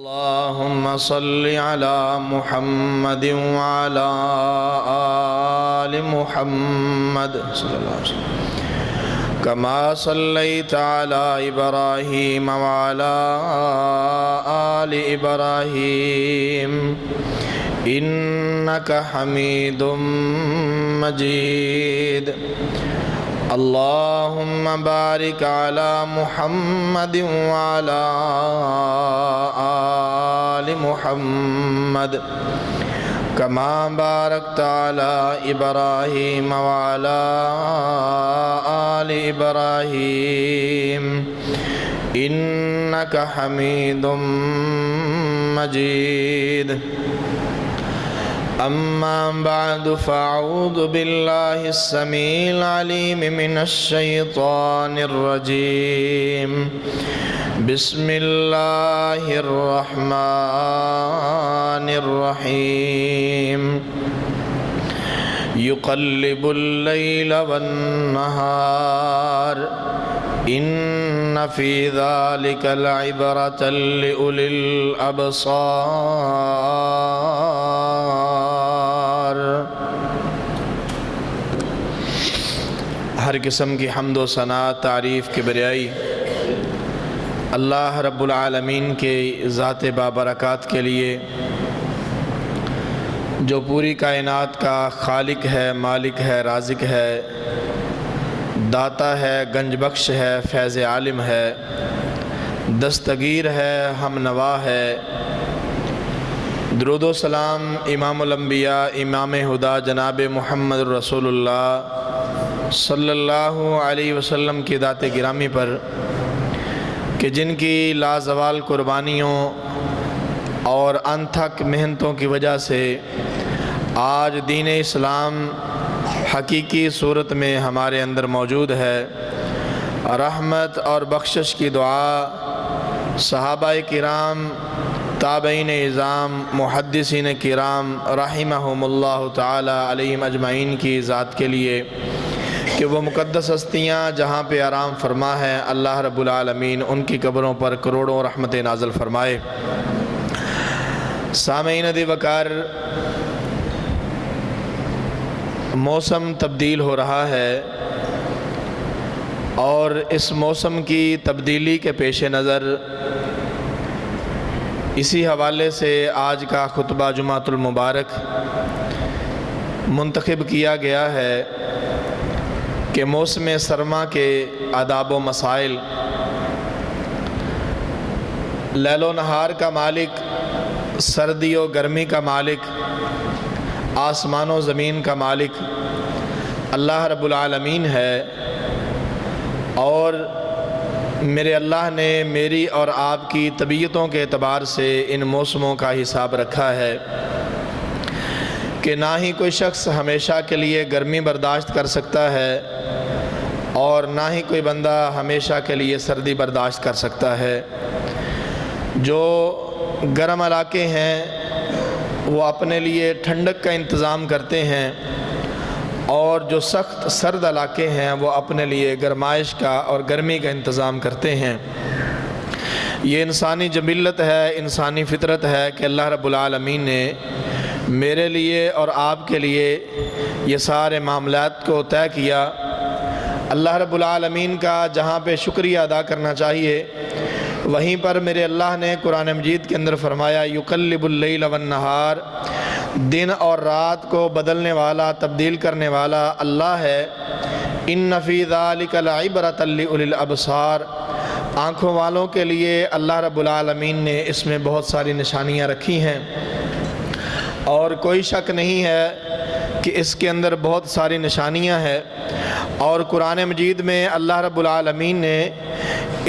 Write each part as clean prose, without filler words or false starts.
اللهم صل على محمد وعلى آل محمد صلى الله عليه وسلم كما صليت على إبراهيم وعلى آل إبراهيم إنك حميد مجيد اللهم بارك على محمد وعلى آل محمد كما باركت على إبراهيم وعلى آل إبراهيم إنك حميد مجيد أما بعد فأعوذ بالله السميع العليم من الشيطان الرجيم بسم الله الرحمن الرحيم يقلب الليل والنهار إن في ذلك لعبرة لأولي الأبصار۔ ہر قسم کی حمد و ثنا تعریف کبریائی اللہ رب العالمین کے ذات بابرکات کے لیے، جو پوری کائنات کا خالق ہے، مالک ہے، رازق ہے، داتا ہے، گنج بخش ہے، فیض عالم ہے، دستگیر ہے، ہم نوا ہے۔ درود و سلام امام الانبیاء، امام ہدا جناب محمد رسول اللہ صلی اللہ علیہ وسلم کی ذات گرامی پر، کہ جن کی لازوال قربانیوں اور انتھک محنتوں کی وجہ سے آج دین اسلام حقیقی صورت میں ہمارے اندر موجود ہے۔ رحمت اور بخشش کی دعا صحابہ کرام، تابعین اعظام، محدثین کرام رحمہم اللہ تعالی علیہم اجمعین کی ذات کے لیے، کہ وہ مقدس ہستیاں جہاں پہ آرام فرما ہے، اللہ رب العالمین ان کی قبروں پر کروڑوں رحمتیں نازل فرمائے۔ سامعین دی وقار، موسم تبدیل ہو رہا ہے، اور اس موسم کی تبدیلی کے پیش نظر اسی حوالے سے آج کا خطبہ جمعۃ المبارک منتخب کیا گیا ہے کہ موسم سرما کے آداب و مسائل، لیل و نہار کا مالک، سردی و گرمی کا مالک، آسمان و زمین کا مالک اللہ رب العالمین ہے، اور میرے اللہ نے میری اور آپ کی طبیعتوں کے اعتبار سے ان موسموں کا حساب رکھا ہے کہ نہ ہی کوئی شخص ہمیشہ کے لیے گرمی برداشت کر سکتا ہے، اور نہ ہی کوئی بندہ ہمیشہ کے لیے سردی برداشت کر سکتا ہے۔ جو گرم علاقے ہیں وہ اپنے لیے ٹھنڈک کا انتظام کرتے ہیں، اور جو سخت سرد علاقے ہیں وہ اپنے لیے گرمائش کا اور گرمی کا انتظام کرتے ہیں۔ یہ انسانی جبلت ہے، انسانی فطرت ہے کہ اللہ رب العالمین نے میرے لیے اور آپ کے لیے یہ سارے معاملات کو طے کیا۔ اللہ رب العالمین کا جہاں پہ شکریہ ادا کرنا چاہیے، وہیں پر میرے اللہ نے قرآن مجید کے اندر فرمایا یقلب اللیل والنہار، دن اور رات کو بدلنے والا، تبدیل کرنے والا اللہ ہے۔ ان فی ذلک لعبرۃ لأولی الابصار، آنکھوں والوں کے لیے اللہ رب العالمین نے اس میں بہت ساری نشانیاں رکھی ہیں، اور کوئی شک نہیں ہے کہ اس کے اندر بہت ساری نشانیاں ہیں، اور قرآن مجید میں اللہ رب العالمین نے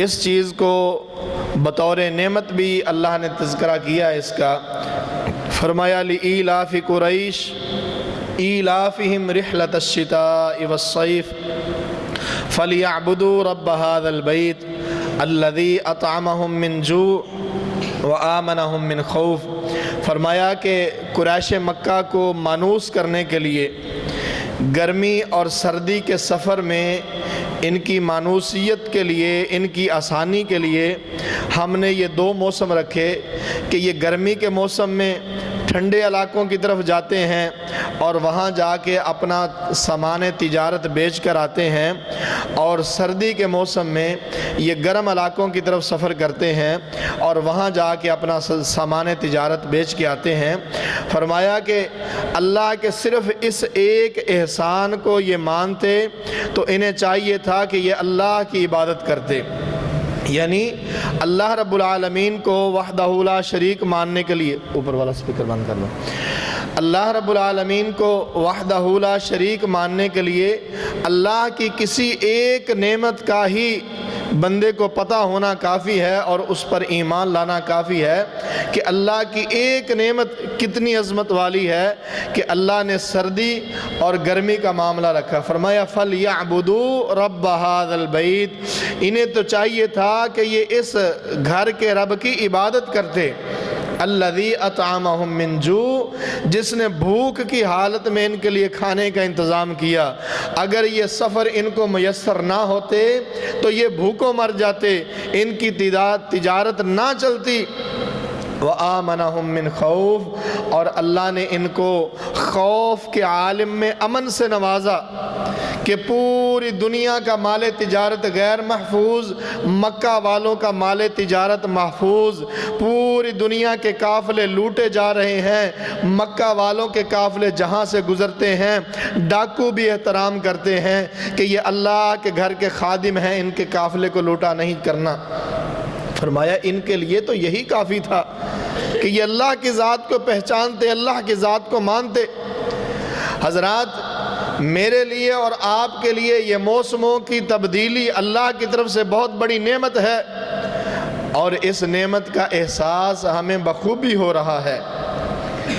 اس چیز کو بطور نعمت بھی اللہ نے تذکرہ کیا اس کا۔ فرمایا لإیلاف قریش ایلافہم رحلۃ الشتاء والصیف فلیعبدوا رب ھذا البیت الذی اطعمہم من جوع وآمنہم من خوف۔ فرمایا کہ قریش مکہ کو مانوس کرنے کے لیے گرمی اور سردی کے سفر میں ان کی مانوسیت کے لیے، ان کی آسانی کے لیے ہم نے یہ دو موسم رکھے کہ یہ گرمی کے موسم میں ٹھنڈے علاقوں کی طرف جاتے ہیں اور وہاں جا کے اپنا سامان تجارت بیچ کر آتے ہیں، اور سردی کے موسم میں یہ گرم علاقوں کی طرف سفر کرتے ہیں اور وہاں جا کے اپنا سامان تجارت بیچ کے آتے ہیں۔ فرمایا کہ اللہ کے صرف اس ایک احسان کو یہ مانتے تو انہیں چاہیے تھا کہ یہ اللہ کی عبادت کرتے، یعنی اللہ رب العالمین کو وحدہ لا شریک ماننے کے لیے، اوپر والا سپیکر بند کر لو، اللہ رب العالمین کو وحدہ لا شریک ماننے کے لیے اللہ کی کسی ایک نعمت کا ہی بندے کو پتہ ہونا کافی ہے اور اس پر ایمان لانا کافی ہے کہ اللہ کی ایک نعمت کتنی عظمت والی ہے کہ اللہ نے سردی اور گرمی کا معاملہ رکھا۔ فرمایا فَلْيَعْبُدُوا رَبَّ هَذَا الْبَيْتِ، انہیں تو چاہیے تھا کہ یہ اس گھر کے رب کی عبادت کرتے، الذی اطعمہم من جوع، جس نے بھوک کی حالت میں ان کے لیے کھانے کا انتظام کیا۔ اگر یہ سفر ان کو میسر نہ ہوتے تو یہ بھوکوں مر جاتے، ان کی تجارت نہ چلتی۔ وآمنہم من خوف، اور اللہ نے ان کو خوف کے عالم میں امن سے نوازا کہ پوری دنیا کا مال تجارت غیر محفوظ، مکہ والوں کا مال تجارت محفوظ، پوری دنیا کے قافلے لوٹے جا رہے ہیں، مکہ والوں کے قافلے جہاں سے گزرتے ہیں ڈاکو بھی احترام کرتے ہیں کہ یہ اللہ کے گھر کے خادم ہیں، ان کے قافلے کو لوٹا نہیں کرنا۔ فرمایا ان کے لیے تو یہی کافی تھا کہ یہ اللہ کی ذات کو پہچانتے، اللہ کی ذات کو مانتے۔ حضرات، میرے لیے اور آپ کے لیے یہ موسموں کی تبدیلی اللہ کی طرف سے بہت بڑی نعمت ہے، اور اس نعمت کا احساس ہمیں بخوبی ہو رہا ہے۔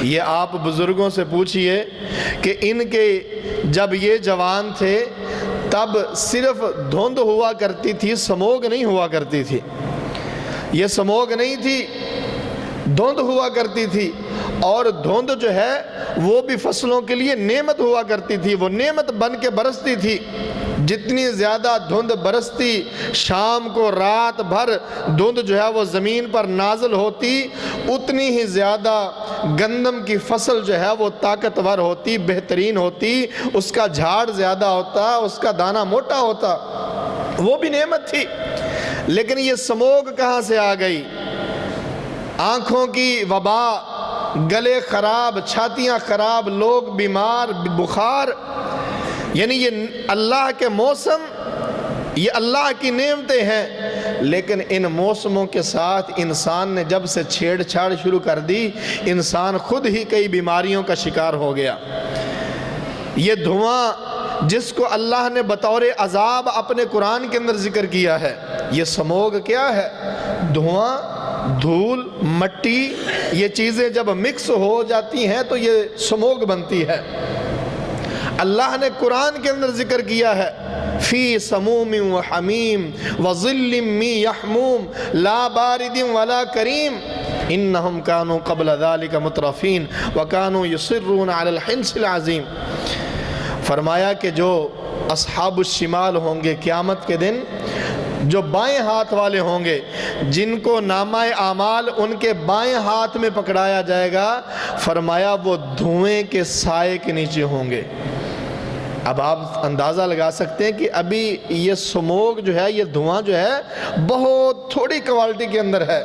یہ آپ بزرگوں سے پوچھئے کہ ان کے جب یہ جوان تھے تب صرف دھند ہوا کرتی تھی، سموگ نہیں ہوا کرتی تھی، یہ سموگ نہیں تھی، دھند ہوا کرتی تھی، اور دھند جو ہے وہ بھی فصلوں کے لیے نعمت ہوا کرتی تھی، وہ نعمت بن کے برستی تھی۔ جتنی زیادہ دھند برستی، شام کو رات بھر دھند جو ہے وہ زمین پر نازل ہوتی، اتنی ہی زیادہ گندم کی فصل جو ہے وہ طاقتور ہوتی، بہترین ہوتی، اس کا جھاڑ زیادہ ہوتا، اس کا دانہ موٹا ہوتا، وہ بھی نعمت تھی۔ لیکن یہ سموگ کہاں سے آ گئی؟ آنکھوں کی وبا، گلے خراب، چھاتیاں خراب، لوگ بیمار، بخار، یعنی یہ اللہ کے موسم، یہ اللہ کی نعمتیں ہیں، لیکن ان موسموں کے ساتھ انسان نے جب سے چھیڑ چھاڑ شروع کر دی، انسان خود ہی کئی بیماریوں کا شکار ہو گیا۔ یہ دھواں جس کو اللہ نے بطور عذاب اپنے قرآن کے اندر ذکر کیا ہے، یہ سموگ کیا ہے؟ دھواں، دھول، مٹی، یہ چیزیں جب مکس ہو جاتی ہیں تو یہ سموگ بنتی ہے۔ اللہ نے قرآن کے اندر ذکر کیا ہے فی سموم و حمیم وظل من یحموم لا بارد ولا کریم انہم کانوا قبل ذلک مترفین وکانوا یصرون علی الحنث العظیم۔ فرمایا کہ جو اصحاب الشمال ہوں گے قیامت کے دن، جو بائیں ہاتھ والے ہوں گے، جن کو نامہ اعمال ان کے بائیں ہاتھ میں پکڑایا جائے گا، فرمایا وہ دھوئیں کے سائے کے نیچے ہوں گے۔ اب آپ اندازہ لگا سکتے ہیں کہ ابھی یہ سموگ جو ہے، یہ دھواں جو ہے بہت تھوڑی کوالٹی کے اندر ہے،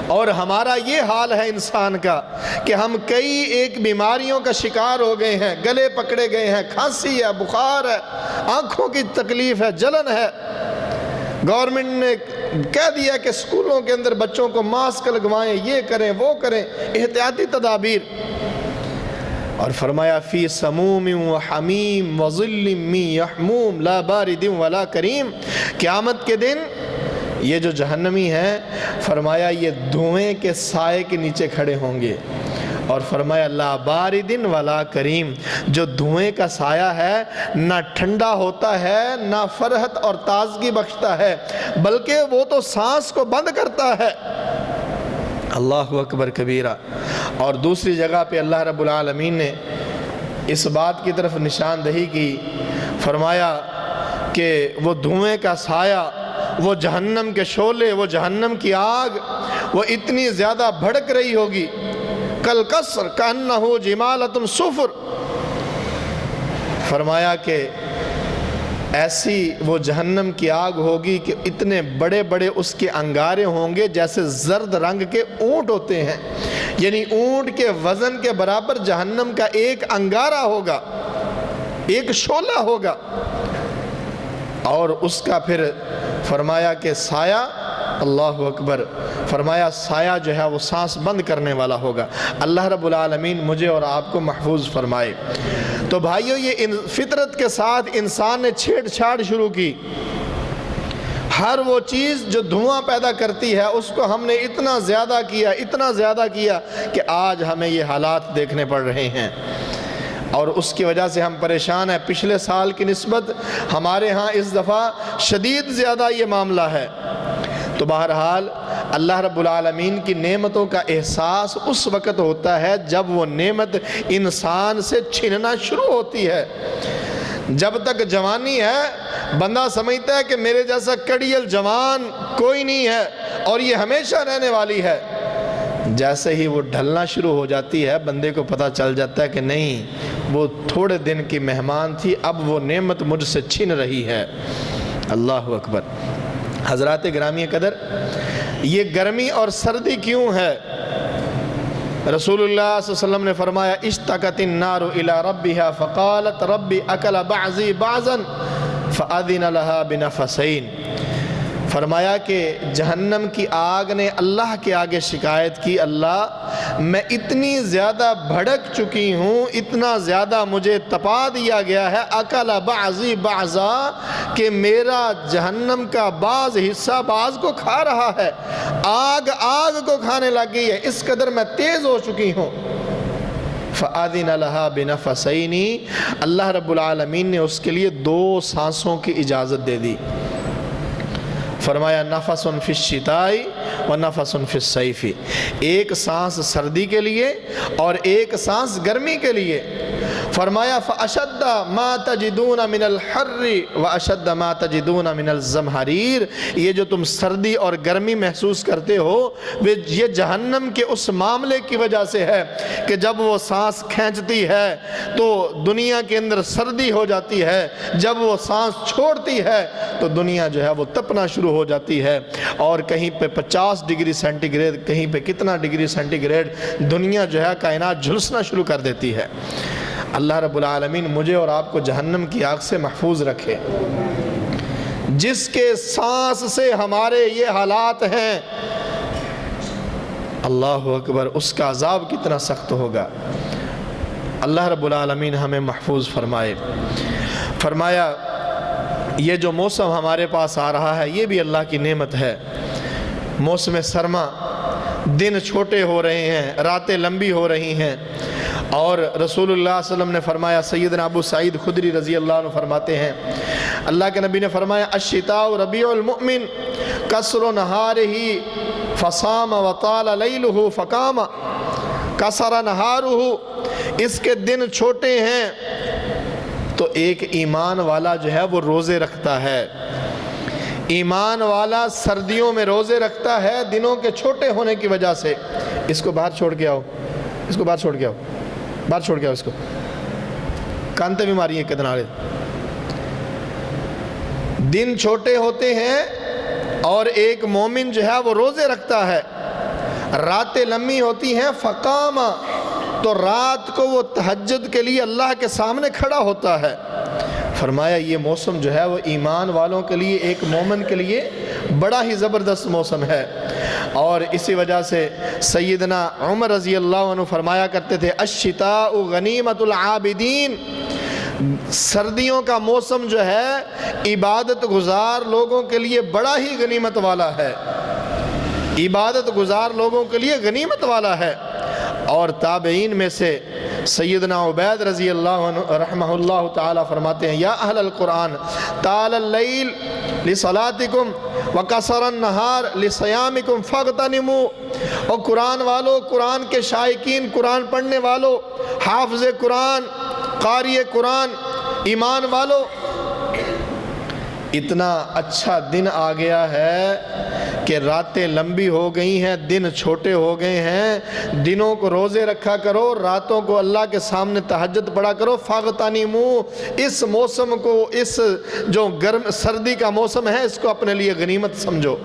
اور ہمارا یہ حال ہے انسان کا کہ ہم کئی ایک بیماریوں کا شکار ہو گئے ہیں، گلے پکڑے گئے ہیں، کھانسی ہے، بخار ہے، آنکھوں کی تکلیف ہے، جلن ہے۔ گورنمنٹ نے کہہ دیا کہ اسکولوں کے اندر بچوں کو ماسک لگوائیں، یہ کریں وہ کریں، احتیاطی تدابیر، اور فرمایا فی سموم و حمیم وظل من یحموم لا بارد ولا کریم۔ قیامت کے دن یہ جو جہنمی ہیں، فرمایا یہ دھوئیں کے سائے کے نیچے کھڑے ہوں گے، اور فرمایا لا بارد ولا کریم، جو دھوئیں کا سایہ ہے نہ ٹھنڈا ہوتا ہے نہ فرحت اور تازگی بخشتا ہے، بلکہ وہ تو سانس کو بند کرتا ہے۔ اللہ اکبر کبیرہ۔ اور دوسری جگہ پہ اللہ رب العالمین نے اس بات کی طرف نشاندہی کی، فرمایا کہ وہ دھوئیں کا سایہ وہ جہنم کے شعلے، وہ جہنم کی آگ وہ اتنی زیادہ بھڑک رہی ہوگی، کالقصر کأنہ جمالۃ صفر، فرمایا کہ ایسی وہ جہنم کی آگ ہوگی کہ اتنے بڑے بڑے اس کے انگارے ہوں گے جیسے زرد رنگ کے اونٹ ہوتے ہیں، یعنی اونٹ کے وزن کے برابر جہنم کا ایک انگارہ ہوگا، ایک شعلہ ہوگا، اور اس کا پھر فرمایا کہ سایہ، اللہ اکبر، فرمایا سایہ جو ہے وہ سانس بند کرنے والا ہوگا۔ اللہ رب العالمین مجھے اور آپ کو محفوظ فرمائے۔ تو بھائیو، یہ فطرت کے ساتھ انسان نے چھیڑ چھاڑ شروع کی۔ ہر وہ چیز جو دھواں پیدا کرتی ہے اس کو ہم نے اتنا زیادہ کیا کہ آج ہمیں یہ حالات دیکھنے پڑ رہے ہیں، اور اس کی وجہ سے ہم پریشان ہیں۔ پچھلے سال کی نسبت ہمارے ہاں اس دفعہ شدید زیادہ یہ معاملہ ہے۔ تو بہرحال اللہ رب العالمین کی نعمتوں کا احساس اس وقت ہوتا ہے جب وہ نعمت انسان سے چھننا شروع ہوتی ہے۔ جب تک جوانی ہے بندہ سمجھتا ہے کہ میرے جیسا کڑیل جوان کوئی نہیں ہے اور یہ ہمیشہ رہنے والی ہے۔ جیسے ہی وہ ڈھلنا شروع ہو جاتی ہے بندے کو پتہ چل جاتا ہے کہ نہیں، وہ تھوڑے دن کی مہمان تھی، اب وہ نعمت مجھ سے چھن رہی ہے۔ اللہ اکبر۔ حضرات گرامی قدر، یہ گرمی اور سردی کیوں ہے؟ رسول اللہ صلی اللہ علیہ وسلم نے فرمایا اشتقت النار الى ربها فقالت ربی اکل بعضی بعضا فاذن لها بنفسین، فرمایا کہ جہنم کی آگ نے اللہ کے آگے شکایت کی، اللہ میں اتنی زیادہ بھڑک چکی ہوں، اتنا زیادہ مجھے تپا دیا گیا ہے، اکل بعضی بعضا، کہ میرا جہنم کا بعض حصہ بعض کو کھا رہا ہے، آگ کو کھانے لگ گئی ہے، اس قدر میں تیز ہو چکی ہوں۔ فَأَذِنَ لَهَا بِنَفَسَيْنِ، اللہ رب العالمین نے اس کے لیے 2 سانسوں کی اجازت دے دی۔ فرمایا نفس فی الشتاء و نفس فی الصیف، ایک سانس سردی کے لیے اور ایک سانس گرمی کے لیے۔ فرمایا فَأَشَدَّ مَا تَجِدُونَ مِنَ الْحَرِّ وَأَشَدَّ مَا تَجِدُونَ مِنَ الزَّمْحَرِيرِ، یہ جو تم سردی اور گرمی محسوس کرتے ہو یہ جہنم کے اس معاملے کی وجہ سے ہے کہ جب وہ سانس کھینچتی ہے تو دنیا کے اندر سردی ہو جاتی ہے، جب وہ سانس چھوڑتی ہے تو دنیا جو ہے وہ تپنا شروع ہو جاتی ہے، اور کہیں پہ 50 ڈگری سینٹی گریڈ، کہیں پہ کتنا ڈگری سینٹی گریڈ، دنیا جو ہے کائنات جھلسنا شروع کر دیتی ہے۔ اللہ رب العالمین مجھے اور آپ کو جہنم کی آگ سے محفوظ رکھے۔ جس کے سانس سے ہمارے یہ حالات ہیں، اللہ اکبر، اس کا عذاب کتنا سخت ہوگا۔ اللہ رب العالمین ہمیں محفوظ فرمائے۔ فرمایا یہ جو موسم ہمارے پاس آ رہا ہے یہ بھی اللہ کی نعمت ہے۔ موسم سرما، دن چھوٹے ہو رہے ہیں، راتیں لمبی ہو رہی ہیں، اور رسول اللہ صلی اللہ علیہ وسلم نے فرمایا، سیدنا ابو سعید خدری رضی اللہ عنہ فرماتے ہیں، اللہ کے نبی نے فرمایا الشتاء ربیع المؤمن قصر نہارہ فصام وطال لیلہ فقام قصر نہارہ، اس کے دن چھوٹے ہیں تو ایک ایمان والا جو ہے وہ روزے رکھتا ہے۔ ایمان والا سردیوں میں روزے رکھتا ہے دنوں کے چھوٹے ہونے کی وجہ سے۔ اس کو باہر چھوڑ کے آؤ، اس کو باہر چھوڑ کے آؤ، باہر چھوڑ کے آؤ، اس کو کانتے بھی ماری ہیں کدنارے۔ دن چھوٹے ہوتے ہیں اور ایک مومن جو ہے وہ روزے رکھتا ہے، راتیں لمبی ہوتی ہیں، فقام، تو رات کو وہ تہجد کے لیے اللہ کے سامنے کھڑا ہوتا ہے۔ فرمایا یہ موسم جو ہے وہ ایمان والوں کے لیے، ایک مومن کے لیے بڑا ہی زبردست موسم ہے، اور اسی وجہ سے سیدنا عمر رضی اللہ عنہ فرمایا کرتے تھے الشتاء غنیمت العابدین، سردیوں کا موسم جو ہے عبادت گزار لوگوں کے لیے بڑا ہی غنیمت والا ہے، عبادت گزار لوگوں کے لیے غنیمت والا ہے۔ اور تابعین میں سے سیدنا عبید رضی اللہ عنہ رحمہ اللہ تعالی فرماتے ہیں یا اہل القرآن طال اللیل لصلاتکم وقصر النہار لصیامکم فاغتنموا، اور قرآن والو، قرآن کے شائقین، قرآن پڑھنے والو، حافظ قرآن، قاری قرآن، ایمان والو، اتنا اچھا دن آ گیا ہے کہ راتیں لمبی ہو گئی ہیں، دن چھوٹے ہو گئے ہیں۔ دنوں کو روزے رکھا کرو، راتوں کو اللہ کے سامنے تہجد پڑھا کرو۔ فاغتنموا، اس موسم کو، اس جو سردی کا موسم ہے، اس کو اپنے لیے غنیمت سمجھو۔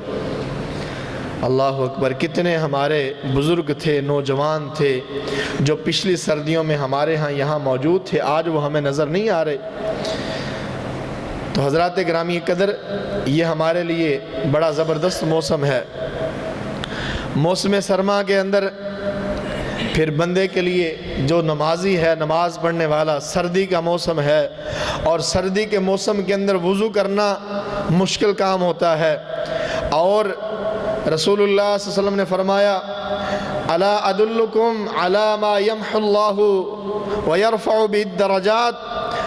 اللہ اکبر، کتنے ہمارے بزرگ تھے، نوجوان تھے جو پچھلی سردیوں میں ہمارے ہاں یہاں موجود تھے، آج وہ ہمیں نظر نہیں آ رہے۔ تو حضرات گرامی قدر، یہ ہمارے لیے بڑا زبردست موسم ہے۔ موسم سرما کے اندر پھر بندے کے لیے جو نمازی ہے، نماز پڑھنے والا، سردی کا موسم ہے، اور سردی کے موسم کے اندر وضو کرنا مشکل کام ہوتا ہے۔ اور رسول اللہ صلی اللہ علیہ وسلم نے فرمایا، الا ادلکم علی ما یمحو اللہ ویرفع بہ الدرجات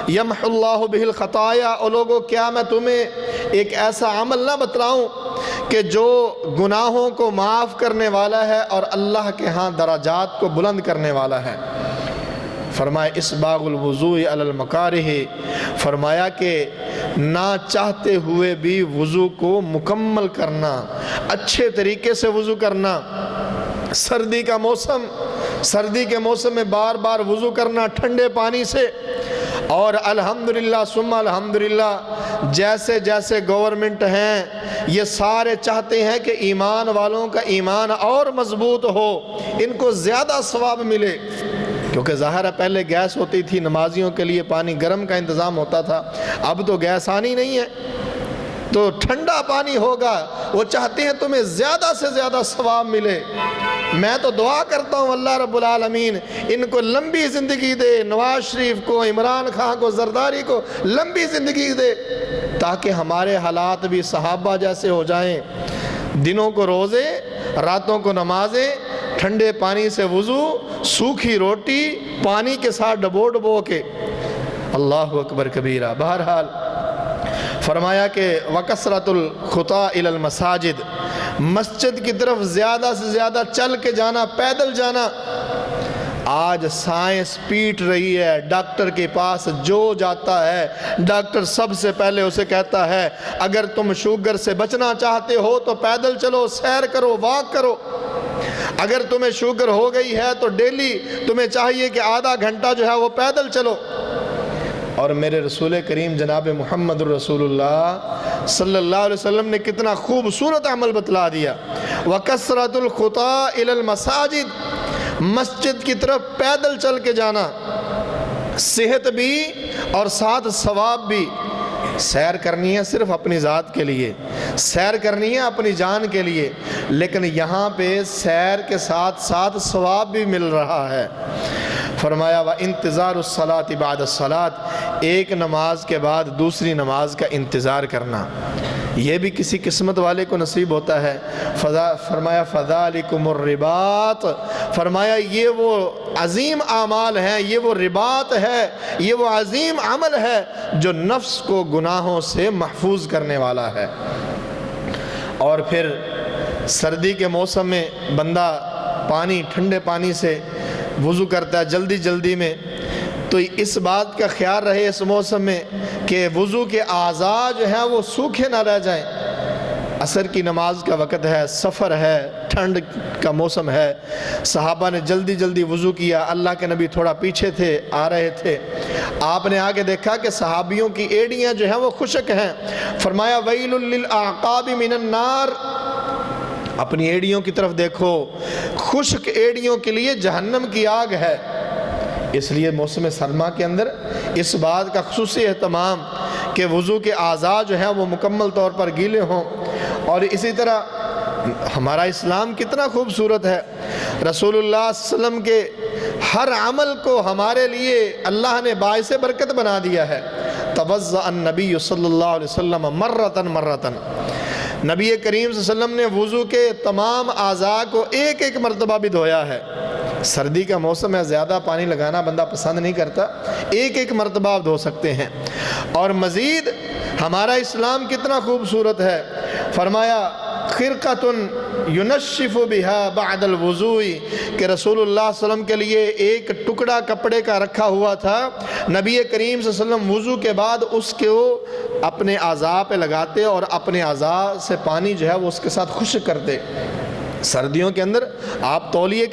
یمحو اللہ بہ الخطایا۔ او لوگو، کیا میں تمہیں ایک ایسا عمل نہ بتلاؤں کہ جو گناہوں کو معاف کرنے والا ہے اور اللہ کے ہاں درجات کو بلند کرنے والا ہے؟ فرمایا اسباغ الوضوء علی المکارہ، فرمایا کہ نہ چاہتے ہوئے بھی وضو کو مکمل کرنا، اچھے طریقے سے وضو کرنا۔ سردی کا موسم، سردی کے موسم میں بار بار وضو کرنا ٹھنڈے پانی سے۔ اور الحمدللہ ثم الحمدللہ، جیسے جیسے گورنمنٹ ہیں یہ سارے چاہتے ہیں کہ ایمان والوں کا ایمان اور مضبوط ہو، ان کو زیادہ ثواب ملے، کیونکہ ظاہر ہے پہلے گیس ہوتی تھی، نمازیوں کے لیے پانی گرم کا انتظام ہوتا تھا، اب تو گیس آنی نہیں ہے تو ٹھنڈا پانی ہوگا۔ وہ چاہتے ہیں تمہیں زیادہ سے زیادہ ثواب ملے۔ میں تو دعا کرتا ہوں اللہ رب العالمین ان کو لمبی زندگی دے، نواز شریف کو، عمران خان کو، زرداری کو لمبی زندگی دے، تاکہ ہمارے حالات بھی صحابہ جیسے ہو جائیں۔ دنوں کو روزے، راتوں کو نمازیں، ٹھنڈے پانی سے وضو، سوکھی روٹی پانی کے ساتھ ڈبو ڈبو کے۔ اللہ اکبر کبیرہ۔ بہرحال فرمایا کہ وَكَثْرَةُ الْخُطَىٰ إِلَى الْمَسَاجِدِ، مسجد کی طرف زیادہ سے زیادہ چل کے جانا، پیدل جانا۔ آج سائنس پیٹ رہی ہے، ڈاکٹر کے پاس جو جاتا ہے ڈاکٹر سب سے پہلے اسے کہتا ہے اگر تم شوگر سے بچنا چاہتے ہو تو پیدل چلو، سیر کرو، واک کرو۔ اگر تمہیں شوگر ہو گئی ہے تو ڈیلی تمہیں چاہیے کہ آدھا گھنٹہ جو ہے وہ پیدل چلو۔ اور میرے رسول کریم جناب محمد الرسول اللہ صلی اللہ علیہ وسلم نے کتنا خوبصورت عمل بتلا دیا۔ وَكَثْرَةُ الْخُطَىٰ إِلَى الْمَسَاجِدِ، مسجد کی طرف پیدل چل کے جانا، صحت بھی اور ساتھ ثواب بھی۔ سیر کرنی ہے صرف اپنی ذات کے لیے، سیر کرنی ہے اپنی جان کے لیے، لیکن یہاں پہ سیر کے ساتھ ساتھ ثواب بھی مل رہا ہے۔ فرمایا وَانتظار الصلاۃ بعد الصلاۃ، ایک نماز کے بعد دوسری نماز کا انتظار کرنا، یہ بھی کسی قسمت والے کو نصیب ہوتا ہے۔ فرمایا فَذَلِكُمُ الرِّبَاطُ، فرمایا یہ وہ عظیم اعمال ہیں، یہ وہ رباط ہے، یہ وہ عظیم عمل ہے جو نفس کو گناہوں سے محفوظ کرنے والا ہے۔ اور پھر سردی کے موسم میں بندہ پانی، ٹھنڈے پانی سے وضو کرتا ہے جلدی جلدی میں، تو اس بات کا خیال رہے اس موسم میں کہ وضو کے اعضاء جو ہیں وہ سوکھے نہ رہ جائیں۔ عصر کی نماز کا وقت ہے، سفر ہے، ٹھنڈ کا موسم ہے، صحابہ نے جلدی جلدی وضو کیا، اللہ کے نبی تھوڑا پیچھے تھے، آ رہے تھے، آپ نے آگے دیکھا کہ صحابیوں کی ایڑیاں جو ہیں وہ خشک ہیں۔ فرمایا ویل للأعقاب من النار، اپنی ایڑیوں کی طرف دیکھو، خشک ایڑیوں کے لیے جہنم کی آگ ہے۔ اس لیے موسم سرما کے اندر اس بات کا خصوصی اہتمام کہ وضو کے اعضاء جو ہیں وہ مکمل طور پر گیلے ہوں۔ اور اسی طرح ہمارا اسلام کتنا خوبصورت ہے، رسول اللہ صلی اللہ علیہ وسلم کے ہر عمل کو ہمارے لیے اللہ نے باعث برکت بنا دیا ہے۔ توضأ النبی صلی اللہ علیہ وسلم مرتن مرتن، نبی کریم صلی اللہ علیہ وسلم نے وضو کے تمام اعضاء کو ایک ایک مرتبہ بھی دھویا ہے۔ سردی کا موسم ہے، زیادہ پانی لگانا بندہ پسند نہیں کرتا، ایک ایک مرتبہ آپ دھو سکتے ہیں۔ اور مزید ہمارا اسلام کتنا خوبصورت ہے، فرمایا خرقۃ ینشف بها بعد الوضوء، کہ رسول اللہ صلی اللہ علیہ وسلم کے لیے ایک ٹکڑا کپڑے کا رکھا ہوا تھا، نبی کریم صلی اللہ علیہ وسلم وضو کے بعد اس کو اپنے اعضاء پہ لگاتے اور اپنے اعضاء سے پانی جو ہے وہ اس کے ساتھ خشک کرتے۔ سردیوں کے اندر آپ تولیے